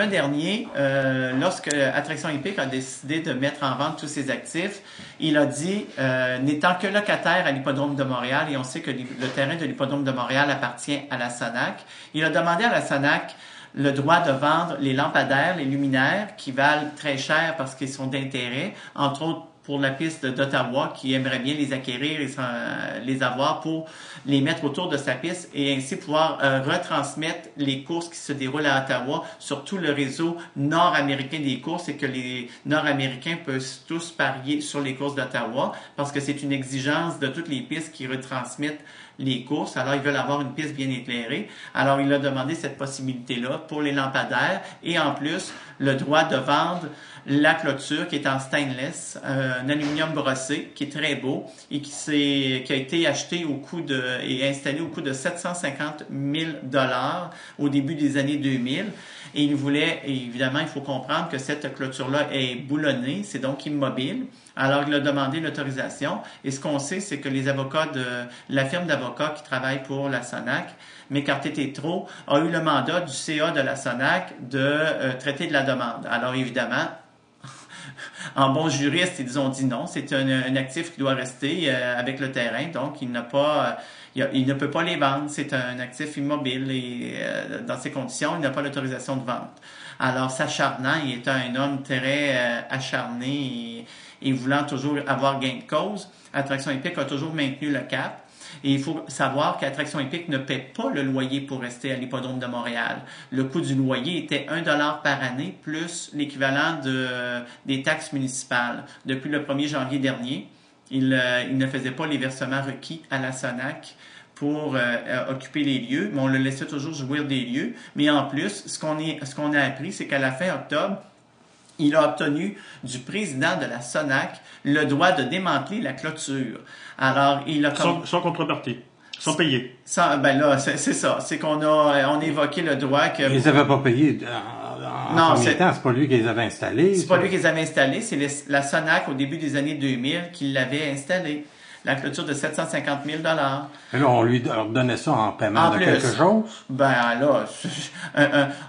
Dernier, lorsque Attraction Hippique a décidé de mettre en vente tous ses actifs, il a dit, n'étant que locataire à l'Hippodrome de Montréal, et on sait que le terrain de l'Hippodrome de Montréal appartient à la SONAC, il a demandé à la SONAC le droit de vendre les lampadaires, les luminaires, qui valent très cher parce qu'ils sont d'intérêt, entre autres pour la piste d'Ottawa, qui aimerait bien les acquérir et les avoir pour les mettre autour de sa piste et ainsi pouvoir retransmettre les courses qui se déroulent à Ottawa sur tout le réseau nord-américain des courses et que les Nord-Américains peuvent tous parier sur les courses d'Ottawa parce que c'est une exigence de toutes les pistes qui retransmettent les courses. Alors, ils veulent avoir une piste bien éclairée. Alors, il a demandé cette possibilité-là pour les lampadaires et en plus, le droit de vendre la clôture qui est en stainless, un aluminium brossé qui est très beau et qui a été acheté et installé au coût de 750 000 $ au début des années 2000. Et évidemment, il faut comprendre que cette clôture-là est boulonnée, c'est donc immobile. Alors, il a demandé l'autorisation. Et ce qu'on sait, c'est que les avocats de la firme d'avocats qui travaille pour la SONAC, McCarthy Tétrault, a eu le mandat du CA de la SONAC de traiter de la demande. Alors, évidemment, en bon juriste, ils ont dit non. C'est un actif qui doit rester avec le terrain. Donc, il ne peut pas les vendre. C'est un actif immobile et dans ces conditions, il n'a pas l'autorisation de vente. Alors, s'acharnant, il est un homme très acharné et voulant toujours avoir gain de cause, Attraction Hippique a toujours maintenu le cap. Et il faut savoir qu'Attraction Hippique ne paie pas le loyer pour rester à l'Hippodrome de Montréal. Le coût du loyer était 1 $ par année plus l'équivalent des taxes municipales. Depuis le 1er janvier dernier, il ne faisait pas les versements requis à la SONAC pour occuper les lieux, mais on le laissait toujours jouir des lieux. Mais en plus, ce qu'on a appris, c'est qu'à la fin octobre, il a obtenu du président de la SONAC le droit de démanteler la clôture. Alors, il a... Sans contrepartie. Sans payer. Ben là, c'est ça. C'est qu'on a évoqué le droit que... Ils n'avaient pas payé en premier temps. C'est pas lui qui les avait installés. C'est pas lui qui les avait installés. C'est la SONAC, au début des années 2000, qui l'avait installé. La clôture de 750 000 $. Et là, on lui donnait ça en paiement de quelque chose? Ben là,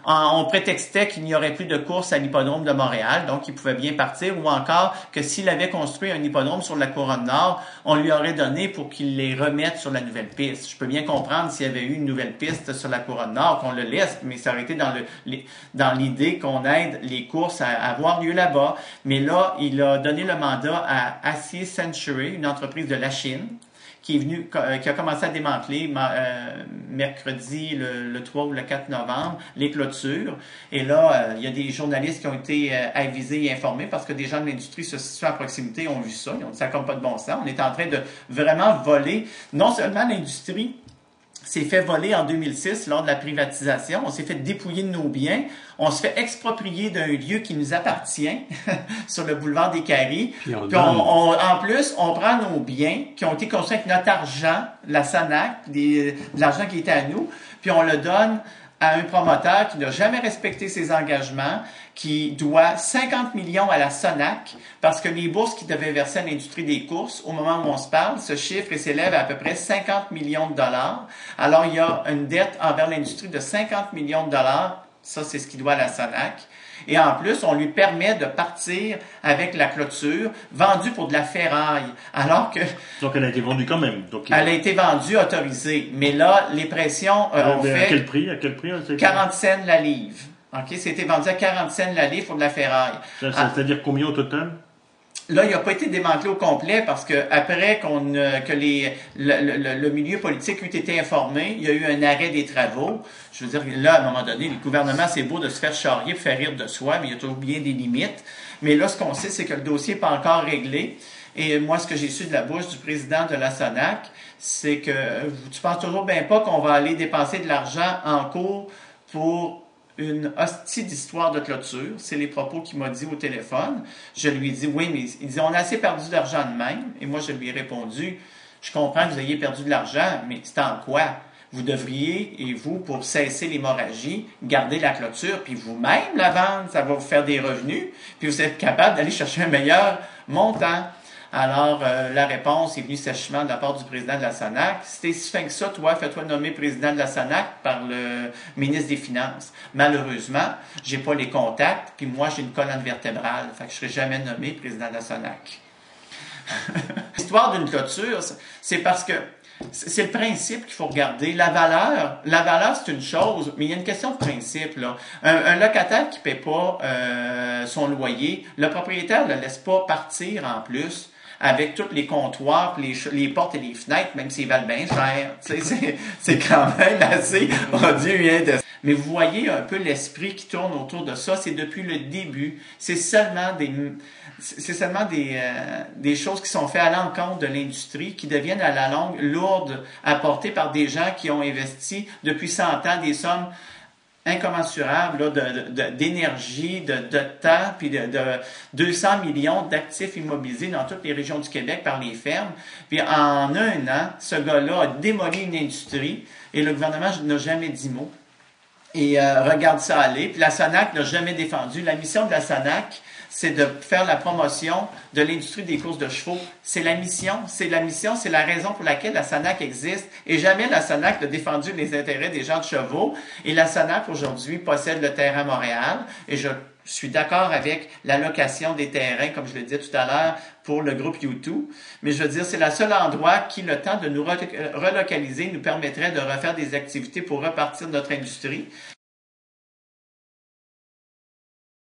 on prétextait qu'il n'y aurait plus de course à l'hippodrome de Montréal, donc il pouvait bien partir, ou encore que s'il avait construit un hippodrome sur la Couronne Nord, on lui aurait donné pour qu'il les remette sur la nouvelle piste. Je peux bien comprendre s'il y avait eu une nouvelle piste sur la Couronne Nord, qu'on le laisse, mais ça aurait été dans l'idée qu'on aide les courses à avoir lieu là-bas. Mais là, il a donné le mandat à Acier Century, une entreprise de la Chine, qui a commencé à démanteler mercredi le 3 ou le 4 novembre les clôtures. Et là, il y a des journalistes qui ont été avisés et informés parce que des gens de l'industrie se situent à proximité ont vu ça. Ils ont dit ça comme pas de bon sens. On est en train de vraiment voler. Non seulement l'industrie s'est fait voler en 2006 lors de la privatisation. On s'est fait dépouiller de nos biens. On se fait exproprier d'un lieu qui nous appartient sur le boulevard des Caries. Puis en plus, on prend nos biens qui ont été construits avec notre argent, la SONAC, de l'argent qui était à nous, puis on le donne à un promoteur qui n'a jamais respecté ses engagements, qui doit 50 millions à la SONAC parce que les bourses qu'il devait verser à l'industrie des courses, au moment où on se parle, ce chiffre s'élève à peu près 50 millions de $. Alors, il y a une dette envers l'industrie de 50 millions de $. Ça, c'est ce qu'il doit à la SONAC. Et en plus, on lui permet de partir avec la clôture vendue pour de la ferraille. Alors que... Donc, elle a été vendue quand même. Elle a été vendue, autorisée. Mais là, les pressions ont fait... À quel prix? 40 cents la livre. OK? C'était vendu à 40 cents la livre pour de la ferraille. C'est-à-dire combien au total? Là, il n'a pas été démantelé au complet parce que après que le milieu politique eût été informé, il y a eu un arrêt des travaux. Je veux dire, là, à un moment donné, le gouvernement, c'est beau de se faire charrier pour faire rire de soi, mais il y a toujours bien des limites. Mais là, ce qu'on sait, c'est que le dossier n'est pas encore réglé. Et moi, ce que j'ai su de la bouche du président de la SONAC, c'est que tu penses toujours bien pas qu'on va aller dépenser de l'argent en cours pour une hostie d'histoire de clôture. C'est les propos qu'il m'a dit au téléphone. Je lui ai dit, oui, mais il dit, on a assez perdu d'argent de même. Et moi, je lui ai répondu, je comprends que vous ayez perdu de l'argent, mais c'est en quoi? Vous devriez, et vous, pour cesser l'hémorragie, garder la clôture, puis vous-même la vendre, ça va vous faire des revenus, puis vous êtes capable d'aller chercher un meilleur montant. Alors, la réponse est venue sèchement de la part du président de la SANAC. Si t'es si fin que ça, toi, fais-toi nommer président de la SANAC par le ministre des Finances. Malheureusement, j'ai pas les contacts, puis moi, j'ai une colonne vertébrale. Fait que je serai jamais nommé président de la SANAC. L'histoire d'une clôture, c'est parce que c'est le principe qu'il faut regarder. La valeur, c'est une chose, mais il y a une question de principe, là. Un locataire qui paie pas son loyer, le propriétaire ne le laisse pas partir en plus avec tous les comptoirs, les portes et les fenêtres, même s'ils valent bien cher. C'est quand même assez odieux, hein, mais vous voyez un peu l'esprit qui tourne autour de ça. C'est depuis le début. C'est seulement des choses qui sont faites à l'encontre de l'industrie, qui deviennent à la longue lourdes à porter par des gens qui ont investi depuis 100 ans des sommes incommensurables là, d'énergie, de temps, puis de 200 millions d'actifs immobilisés dans toutes les régions du Québec par les fermes. Puis en un an, ce gars-là a démoli une industrie et le gouvernement n'a jamais dit mot. Et regarde ça aller. Puis la SANAC n'a jamais défendu. La mission de la SANAC, c'est de faire la promotion de l'industrie des courses de chevaux. C'est la mission, c'est la raison pour laquelle la SANAC existe. Et jamais la SANAC n'a défendu les intérêts des gens de chevaux. Et la SANAC, aujourd'hui, possède le terrain à Montréal. Et je suis d'accord avec l'allocation des terrains, comme je le disais tout à l'heure, pour le groupe U2. Mais je veux dire, c'est le seul endroit qui, le temps de nous relocaliser, nous permettrait de refaire des activités pour repartir de notre industrie.